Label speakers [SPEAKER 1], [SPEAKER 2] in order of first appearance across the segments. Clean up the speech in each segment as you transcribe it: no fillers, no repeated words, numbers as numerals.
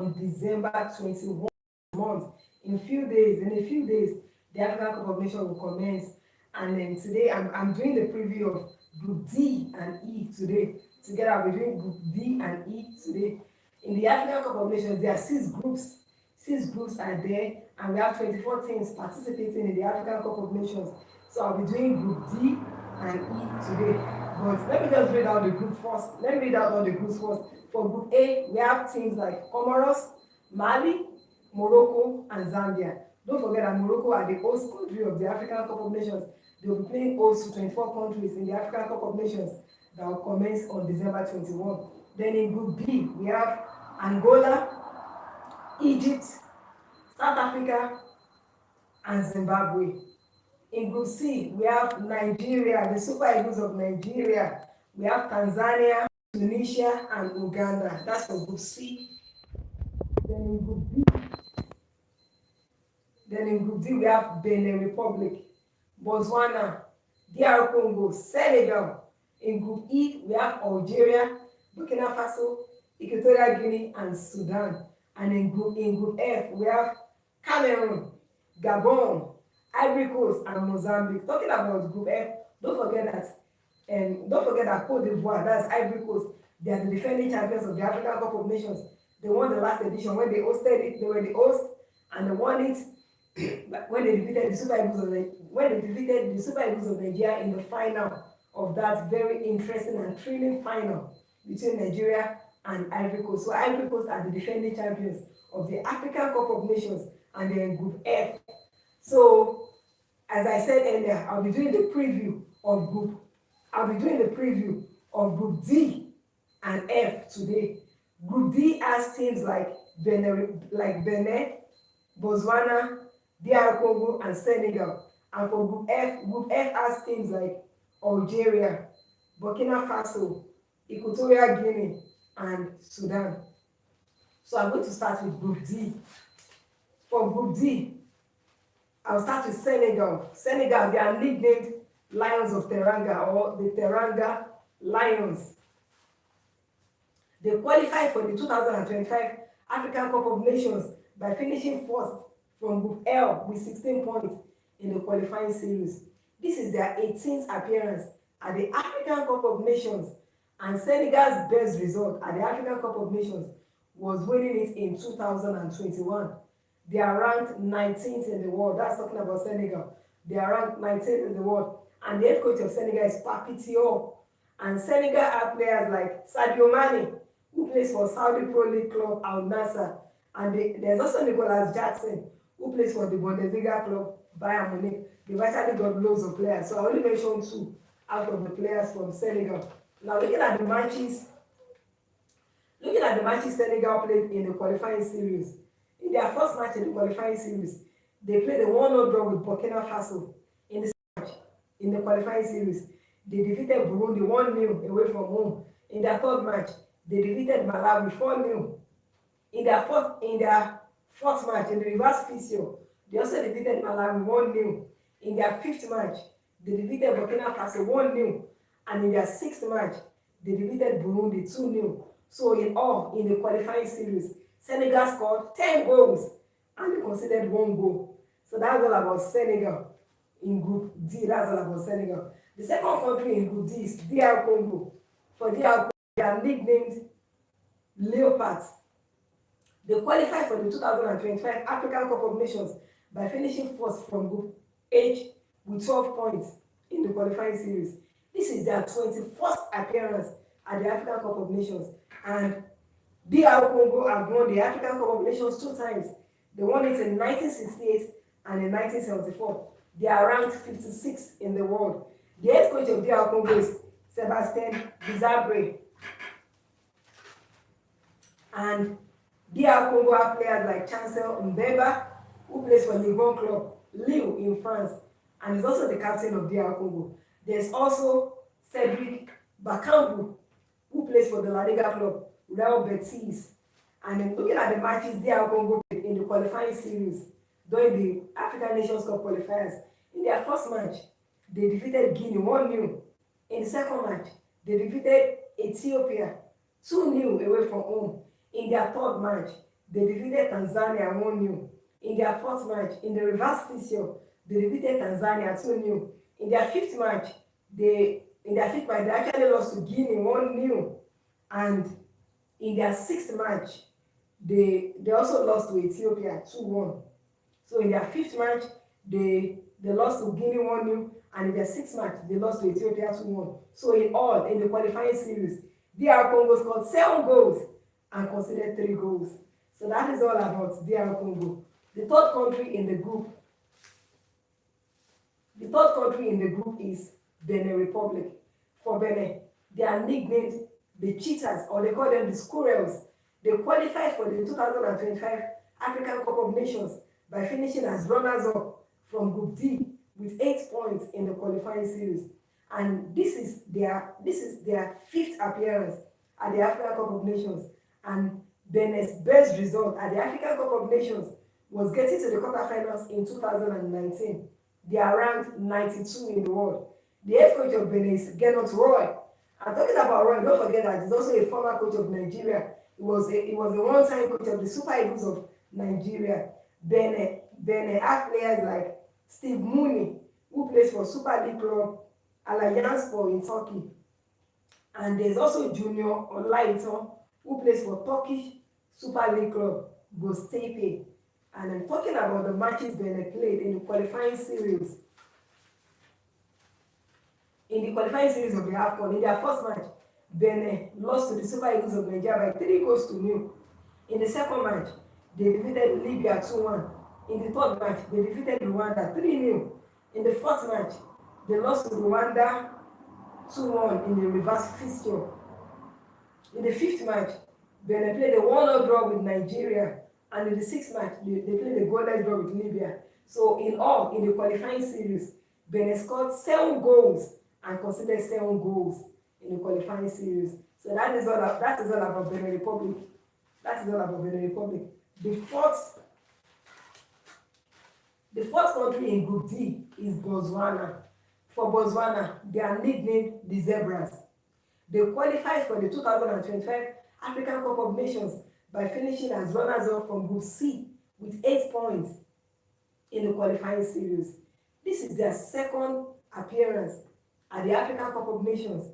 [SPEAKER 1] on December 21 month. In a few days, the African Cup of Nations will commence. And then today, I'm doing the preview of Group D and E today. Together, I'll be doing Group D and E today. In the African Cup of Nations, there are 6 groups. 6 groups are there, and we have 24 teams participating in the African Cup of Nations. So I'll be doing Group D and E today. But let me just read out the group first. Let me read out all the groups first. For Group A, we have teams like Comoros, Mali, Morocco, and Zambia. Don't forget that Morocco are the host country of the African Cup of Nations. They will be playing host to 24 countries in the African Cup of Nations that will commence on December 21. Then in Group B, we have Angola, Egypt, South Africa, and Zimbabwe. In Group C, we have Nigeria, the Super Eagles of Nigeria. We have Tanzania, Tunisia, and Uganda. That's for Group C. Then in Group D, we have Benin Republic, Botswana, DR Congo, Senegal. In Group E, we have Algeria, Burkina Faso, Equatorial Guinea, and Sudan. And in Group F, we have Cameroon, Gabon, Ivory Coast, and Mozambique. Talking about Group F, don't forget that Cote d'Ivoire, that's Ivory Coast, they are the defending champions of the African Cup of Nations. They won the last edition when they hosted it. They were the host, and they won it when they defeated the Super Eagles of Nigeria in the final of that very interesting and thrilling final between Nigeria and Ivory Coast. So Ivory Coast are the defending champions of the African Cup of Nations, and they're in Group F. So, as I said earlier, I'll be doing the preview of Group D and F today. Group D has teams like Benin, Botswana, DR Congo, and Senegal. And for Group F has teams like Algeria, Burkina Faso, Equatorial Guinea, and Sudan. So I'm going to start with Group D. For Group D, I'll start with Senegal. Senegal, they are nicknamed Lions of Teranga, or the Teranga Lions. They qualified for the 2025 African Cup of Nations by finishing first from Group L with 16 points in the qualifying series. This is their 18th appearance at the African Cup of Nations, and Senegal's best result at the African Cup of Nations was winning it in 2021. They are ranked 19th in the world. That's talking about Senegal. They are ranked 19th in the world. And the head coach of Senegal is Papitio. And Senegal have players like Sadio Mane, who plays for Saudi Pro League club Al Nassr. And there's also Nicolas Jackson, who plays for the Bundesliga club Bayern Munich. They've actually got loads of players. So I only mentioned 2 out of the players from Senegal. Now looking at the matches Senegal played in the qualifying series. In their first match in the qualifying series, they played a 1-0 draw with Burkina Faso. In the second match in the qualifying series, they defeated Burundi 1-0 away from home. In their third match, they defeated Malawi 4-0. In their fourth match, in the reverse fixture, they also defeated Malawi 1-0. In their fifth match, they defeated Burkina Faso 1-0. And in their sixth match, they defeated Burundi 2-0. So in all, in the qualifying series, Senegal scored 10 goals and they conceded 1 goal. So that's all about Senegal in Group D. That's all about Senegal. The second country in Group D is DR Congo. For DR Congo, they are nicknamed Leopards. They qualified for the 2025 African Cup of Nations by finishing first from Group H with 12 points in the qualifying series. This is their 21st appearance at the African Cup of Nations, and DR Congo have won the African Cup of Nations 2 times. They won it in 1968 and in 1974. They are ranked 56 in the world. The head coach of DR Congo is Sebastien Bizabre. And DR Congo have players like Chancel Mbeba, who plays for Ligue 1 club Lille in France, and is also the captain of DR Congo. There's also Cedric Bakambu, who plays for the La Liga club Real Betis. And then looking at the matches DR Congo played in the qualifying series during the African Nations Cup qualifiers, in their first match, they defeated Guinea 1-0. In the second match, they defeated Ethiopia 2-0 away from home. In their third match, they defeated Tanzania 1-0. In their fourth match, in the reverse fixture, they defeated Tanzania 2-0. In their fifth match, they actually lost to Guinea 1-0. And in their sixth match, they also lost to Ethiopia 2-1. So in their fifth match, they lost to Guinea 1-0, and in their sixth match, they lost to Ethiopia 2-1. So in all, in the qualifying series, DR Congo scored 7 goals and conceded 3 goals. So that is all about DR Congo. The third country in the group is Benin Republic. For Benin, they are nicknamed the Cheetahs, or they call them the Squirrels. They qualified for the 2025 African Cup of Nations by finishing as runners-up from Group D with 8 points in the qualifying series. And this is their fifth appearance at the African Cup of Nations. And Benin's best result at the African Cup of Nations was getting to the quarterfinals in 2019. They are ranked 92 in the world. The head coach of Benin is Gernot Roy. I'm talking about Roy, don't forget that he's also a former coach of Nigeria. He was a one-time coach of the Super Eagles of Nigeria. Benin have players like Steve Mooney, who plays for Super League club Alanyaspor in Turkey. And there's also Junior Olaitan, who plays for Turkish Super League club Göztepe. And I'm talking about the matches Benin played in the qualifying series. In the qualifying series of the Afcon, in their first match, Benin lost to the Super Eagles of Nigeria by 3-0. In the second match, they defeated Libya 2-1. In the third match, they defeated Rwanda 3-0. In the fourth match, they lost to Rwanda 2-1 in the reverse fixture. In the fifth match, Benin played a 1-0 draw with Nigeria, and in the sixth match, they played a goalless draw with Libya. So in all, in the qualifying series, Benin scored 7 goals and conceded 7 goals in the qualifying series. So that is all about Benin Republic. That is all about Benin Republic. The fourth country in Group D is Botswana. For Botswana, they are nicknamed the Zebras. They qualified for the 2025 African Cup of Nations by finishing as runners-up from Group C with 8 points in the qualifying series. This is their second appearance at the African Cup of Nations,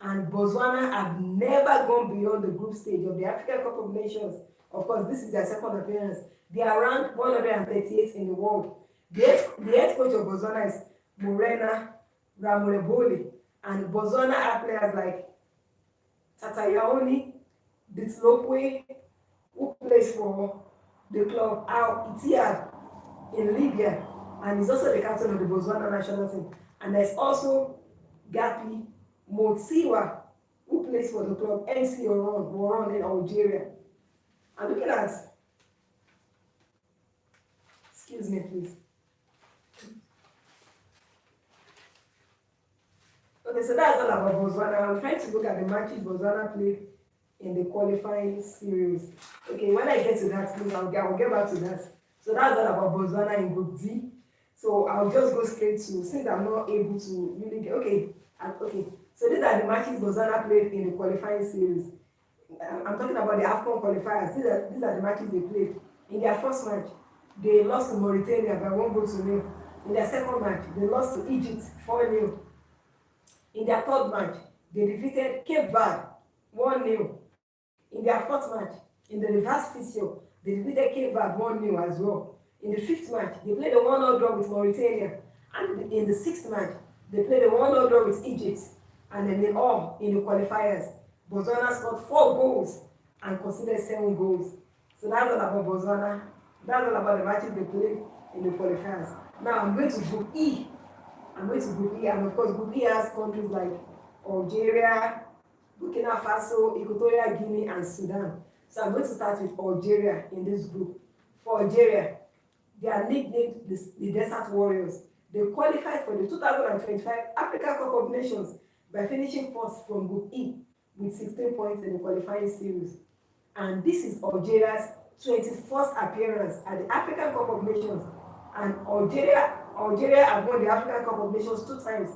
[SPEAKER 1] and Botswana have never gone beyond the group stage of the African Cup of Nations. Of course, this is their second appearance. They are ranked 138 in the world. The head coach of Botswana is Morena Ramureboli, and Botswana have players like Tatayaoni Ditlopwe, who plays for the club Al Ittihad in Libya, and is also the captain of the Botswana national team. And there's also Gapi Motsiwa, who plays for the club MC Oran in Algeria. I'm looking at, excuse me please. Okay, so that's all about Botswana. I'm trying to look at the matches Botswana played in the qualifying series. Okay, when I get to that, please, I'll get back to that. So that's all about Botswana in Group D. So I'll just go straight to, since I'm not able to really get, okay. So these are the matches Botswana played in the qualifying series. I'm talking about the Afcon qualifiers. These are the matches they played. In their first match, they lost to Mauritania by 1-0. In their second match, they lost to Egypt 4-0. In their third match, they defeated Cape Verde 1-0. In their fourth match, in the reverse fixture, they defeated Cape Verde 1-0 as well. In the fifth match, they played a 1-0 draw with Mauritania. And in the sixth match, they played a 1-0 draw with Egypt. And then in all, in the qualifiers, Botswana scored 4 goals and conceded 7 goals. So that's all about Botswana. That's all about the matches they played in the qualifiers. Now I'm going to Group E. And of course, Group E has countries like Algeria, Burkina Faso, Equatorial Guinea, and Sudan. So I'm going to start with Algeria in this group. For Algeria, they are nicknamed the Desert Warriors. They qualified for the 2025 African Cup of Nations by finishing first from Group E with 16 points in the qualifying series. And this is Algeria's 21st appearance at the African Cup of Nations. And Algeria have won the African Cup of Nations 2 times.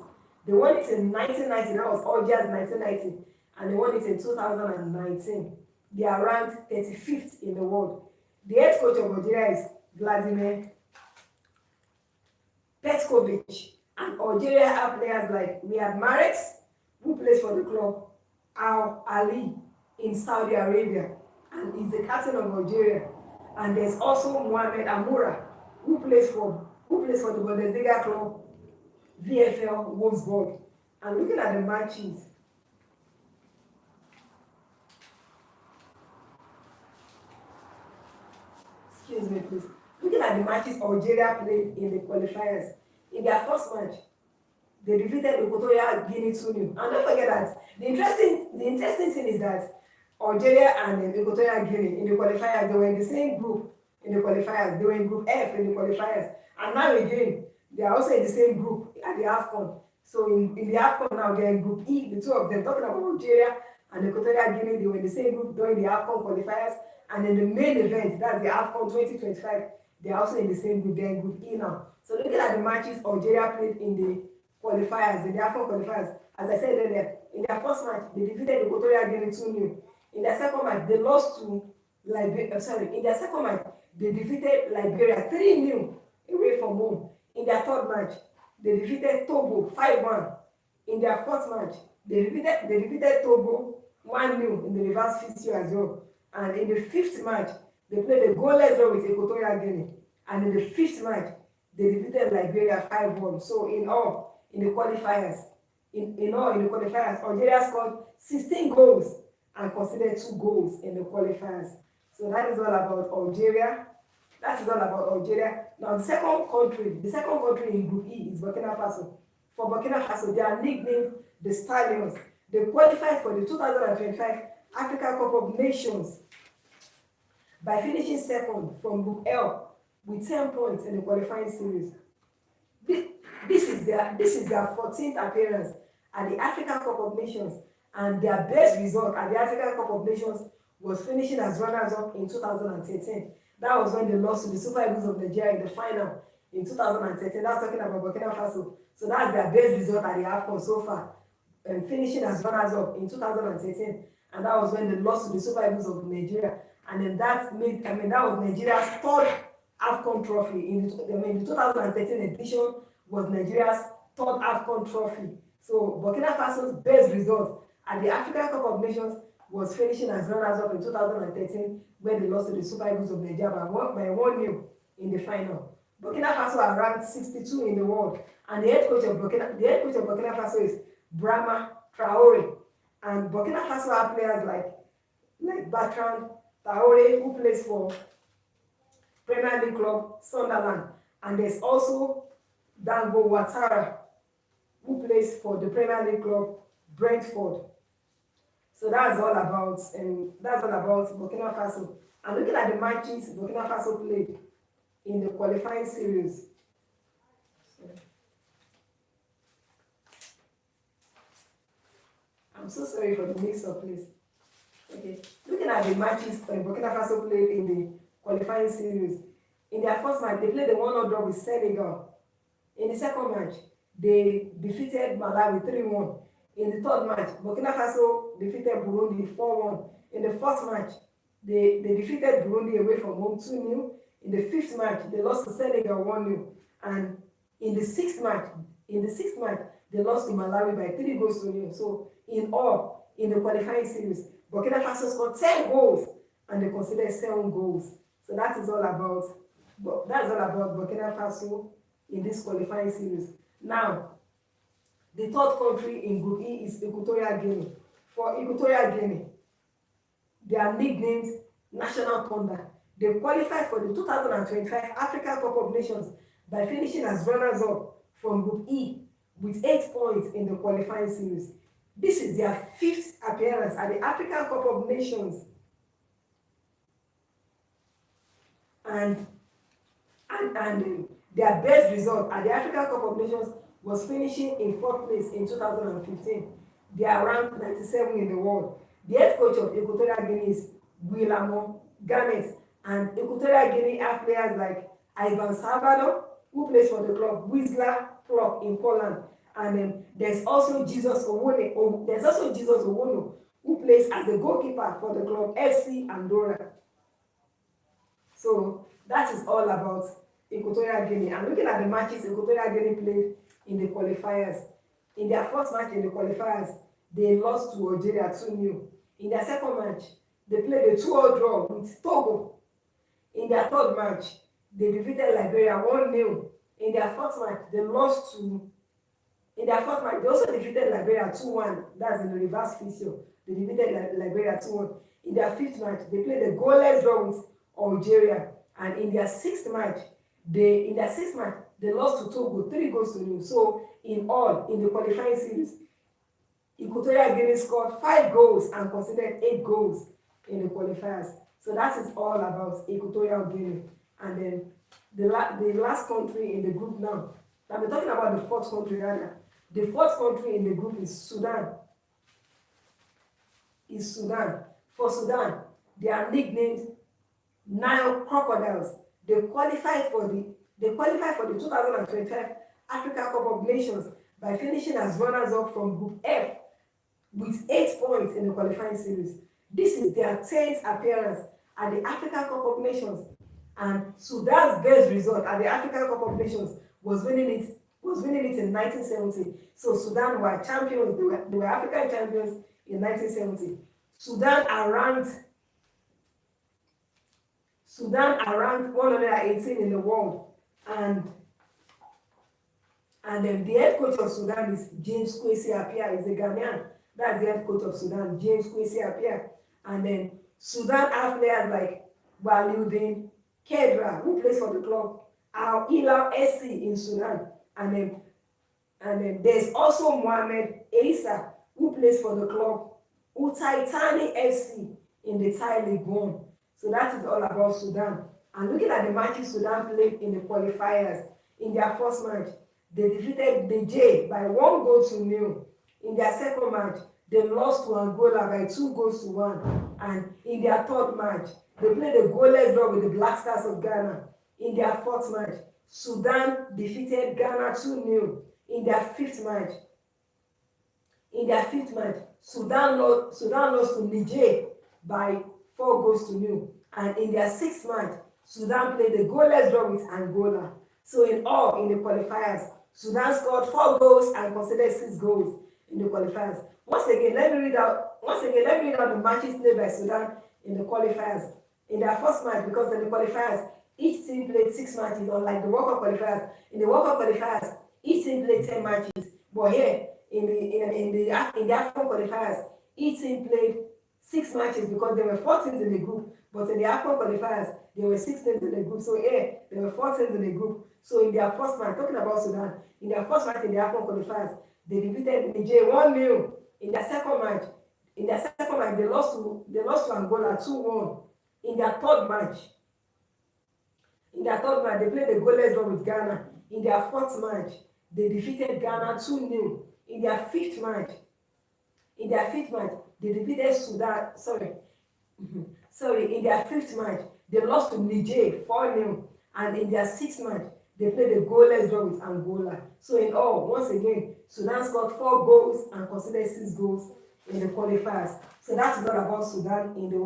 [SPEAKER 1] They won it in 1990, that was Algiers 1990, and they won it in 2019. They are ranked 35th in the world. The head coach of Algeria is Vladimir Petkovic, and Algeria have players like Riyad Mahrez, who plays for the club Al Ali in Saudi Arabia, and is the captain of Algeria. And there's also Mohamed Amoura, who plays for the Bundesliga club VfL Wolfsburg. And looking at the matches, excuse me please, looking at the matches Algeria played in the qualifiers, in their first match, they defeated Equatorial Guinea 2-0. And don't forget that the interesting thing is that Algeria and Equatorial Guinea in the qualifiers, they were in the same group in the qualifiers. They were in Group F in the qualifiers. And now again, they are also in the same group at the Afcon. So in the Afcon now, they're in Group E, the two of them, talking about Algeria and Equatorial Guinea, they were in the same group during the Afcon qualifiers. And in the main event, that's the Afcon 2025, they are also in the same group, they're in Group E now. So looking at the matches Algeria played in the qualifiers, in the Afcon qualifiers, as I said earlier, in their first match, they defeated Equatorial Guinea 2-0. In their second match, they lost to Liberia. In their second match, they defeated Liberia 3-0 away from home. In their third match, they defeated Togo 5-1. In their fourth match, they defeated Togo 1-0 in the reverse fixture as well. And in the fifth match, they played a goalless draw with Equatorial Guinea. And in the fifth match, they defeated Liberia 5-1. So in all, in the qualifiers, Algeria scored 16 goals and conceded 2 goals in the qualifiers. So that is all about Algeria. Now the second country in Group E is Burkina Faso. For Burkina Faso, they are nicknamed the Stallions. They qualified for the 2025 Africa Cup of Nations by finishing second from Group L with 10 points in the qualifying series. This is their 14th appearance at the Africa Cup of Nations, and their best result at the Africa Cup of Nations was finishing as runners-up in 2013. That was when they lost to the Super Eagles of Nigeria in the final in 2013. That's talking about Burkina Faso. So that's their best result at the Afcon so far, finishing as runners-up in 2013. And that was when they lost to the Super Eagles of Nigeria. And then that was Nigeria's third Afcon trophy. In the 2013 edition was Nigeria's third Afcon trophy. So Burkina Faso's best result at the African Cup of Nations was finishing as runners-up in 2013 when they lost to the Super Eagles of Nigeria by 1-0 in the final. Burkina Faso are ranked 62 in the world, and the head coach of Burkina Faso is Brahma Traore. And Burkina Faso have players like Bertrand Traore, who plays for Premier League club Sunderland, and there's also Dango Ouattara, who plays for the Premier League club Brentford. So that's all about Burkina Faso. And looking at the matches Burkina Faso played in the qualifying series. I'm so sorry for the mix-up, please. Okay, looking at the matches Burkina Faso played in the qualifying series. In their first match, they played a 1-0 draw with Senegal. In the second match, they defeated Malawi 3-1. In the third match, Burkina Faso defeated Burundi 4-1. In the fourth match, they defeated Burundi away from home 2-0. In the fifth match, they lost to Senegal 1-0. And in the sixth match, they lost to Malawi by 3-0. So in all, in the qualifying series, Burkina Faso scored 10 goals and they conceded 7 goals. So that is all about Burkina Faso in this qualifying series. Now, the third country in Group E is Equatorial Guinea. For Equatorial Guinea, they are nicknamed National Thunder. They qualified for the 2025 Africa Cup of Nations by finishing as runners-up from Group E with 8 points in the qualifying series. This is their 5th appearance at the African Cup of Nations. And their best result at the African Cup of Nations was finishing in 4th place in 2015. They are ranked 97 in the world. The head coach of Equatorial Guinea is Guillermo Gamet, and Equatorial Guinea have players like Ivan Salvador, who plays for the club Wisla Club in Poland, and there's also Jesus Owono, who plays as the goalkeeper for the club FC Andorra. So that is all about Equatorial Guinea. And looking at the matches Equatorial Guinea played in the qualifiers, in their first match in the qualifiers, they lost to Algeria 2-0. In their second match, they played a 2-2 draw with Togo. In their third match, they defeated Liberia 1-0. In their fourth match, they lost to. In their fourth match, they also defeated Liberia 2-1. That's in the reverse fixture. They defeated Liberia 2-1. In their fifth match, they played a goalless draw with Algeria. And in their sixth match, they lost to Togo 3-0. So in all, in the qualifying series, Equatorial Guinea scored 5 goals and conceded 8 goals in the qualifiers. So that is all about Equatorial Guinea. And then the last country in the group now. I've been talking about the fourth country rather. The fourth country in the group is Sudan. For Sudan, they are nicknamed Nile Crocodiles. They qualified for the 2025 Africa Cup of Nations by finishing as runners-up from Group F with 8 points in the qualifying series. This is their 10th appearance at the African Cup of Nations, and Sudan's best result at the African Cup of Nations was winning it in 1970. So Sudan were champions. They were African champions in 1970. Sudan are ranked 118 in the world, and then the head coach of Sudan is James Kwesi Appiah. He's a Ghanaian. That's the head coach of Sudan, James Kwesi Appiah. And then Sudan have players like Waliuddin Kedra, who plays for the club, Al Hilal SC in Sudan. And then there's also Mohamed Issa, who plays for the club Utaitani FC in the Thai League 1. So that is all about Sudan. And looking at the matches Sudan played in the qualifiers, in their first match, they defeated Niger by 1-0. In their second match, they lost to Angola by 2-1. And in their third match, they played a goalless draw with the Black Stars of Ghana. In their fourth match, Sudan defeated Ghana 2-0. In their fifth match, Sudan lost to Niger by 4-0. And in their sixth match, Sudan played a goalless draw with Angola. So in all, in the qualifiers, Sudan scored 4 goals and conceded 6 goals in the qualifiers. Once again, let me read out the matches played by Sudan in the qualifiers. In their first match, because in the qualifiers, each team played 6 matches, unlike the World Cup qualifiers. In the World Cup qualifiers, each team played 10 matches. But here, in the Afcon qualifiers, each team played 6 matches because there were 4 teams in the group. But in the Afcon qualifiers, there were 6 teams in the group. So here, there were 4 teams in the group. So in their first match, talking about Sudan, in their first match in the Afcon qualifiers, they defeated Niger 1-0. In their second match, they lost to Angola 2-1. In their third match, they played a goalless draw with Ghana. In their fourth match, they defeated Ghana 2-0. In their fifth match, they defeated Sudan. In their fifth match, they lost to Niger 4-0. And in their sixth match, they played a goalless draw with Angola. So in all, once again, Sudan scored 4 goals and conceded 6 goals in the qualifiers. So that is all about Sudan in the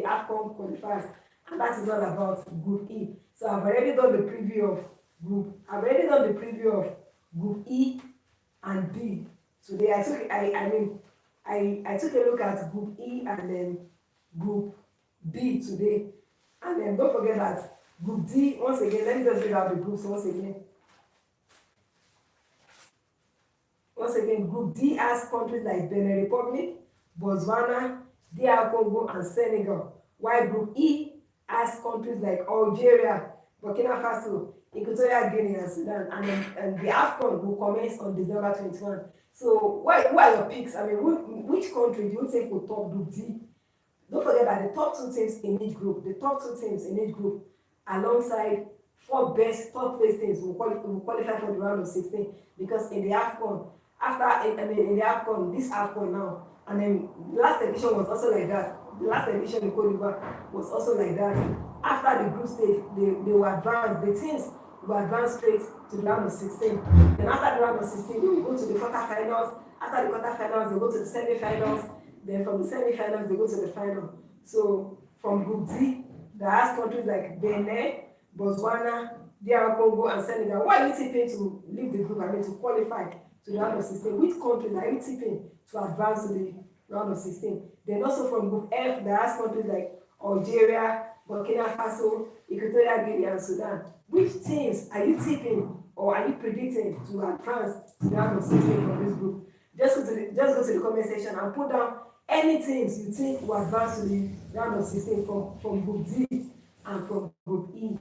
[SPEAKER 1] Afcon qualifiers, and that is all about Group E. So I've already done the preview of Group E and B. Today I took a look at Group E and then Group B today, and then don't forget that Group D. Once again, let me just read out the groups once again. Group D has countries like Benin Republic, Botswana, DR Congo, and Senegal. While Group E has countries like Algeria, Burkina Faso, Equatorial Guinea, and Sudan. And the Afcon will commence on December 21. So, what are your picks? I mean, which country do you think will top Group D? Don't forget that the top 2 teams in each group, alongside 4 best top place teams will qualify for the round of 16, because in the Afcon, this Afcon now, and then the last edition was also like that. The last edition in Cote d'Ivoire was also like that. After the group stage, they were advanced. The teams were advanced straight to the round of 16. Then after the round of 16, they will go to the quarterfinals. After the quarterfinals, they go to the semi-finals. Then from the semi-finals, they go to the final. So from Group D, that has countries like Benin, Botswana, DR Congo, and Senegal. What are you tipping to leave the group? I mean, to qualify to the round of 16. Which countries are you tipping to advance to the round of 16? Then also from Group F, there are countries like Algeria, Burkina Faso, Equatorial Guinea, and Sudan. Which teams are you tipping or are you predicting to advance to the round of 16 from this group? Just go to the comment section and put down any teams you think will advance to the round of 16 from Group D and from Group E.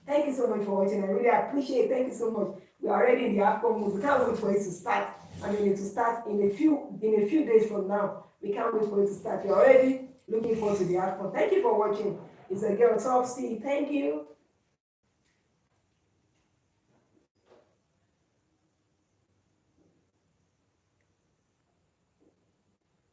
[SPEAKER 1] Thank you so much for watching. I really appreciate it. Thank you so much. We are already in the Afcon mode. We can't wait for it to start. I mean, it to start in a few days from now. We can't wait for it to start. We're already looking forward to the Afcon. Thank you for watching. It's a girl Top C. Thank you.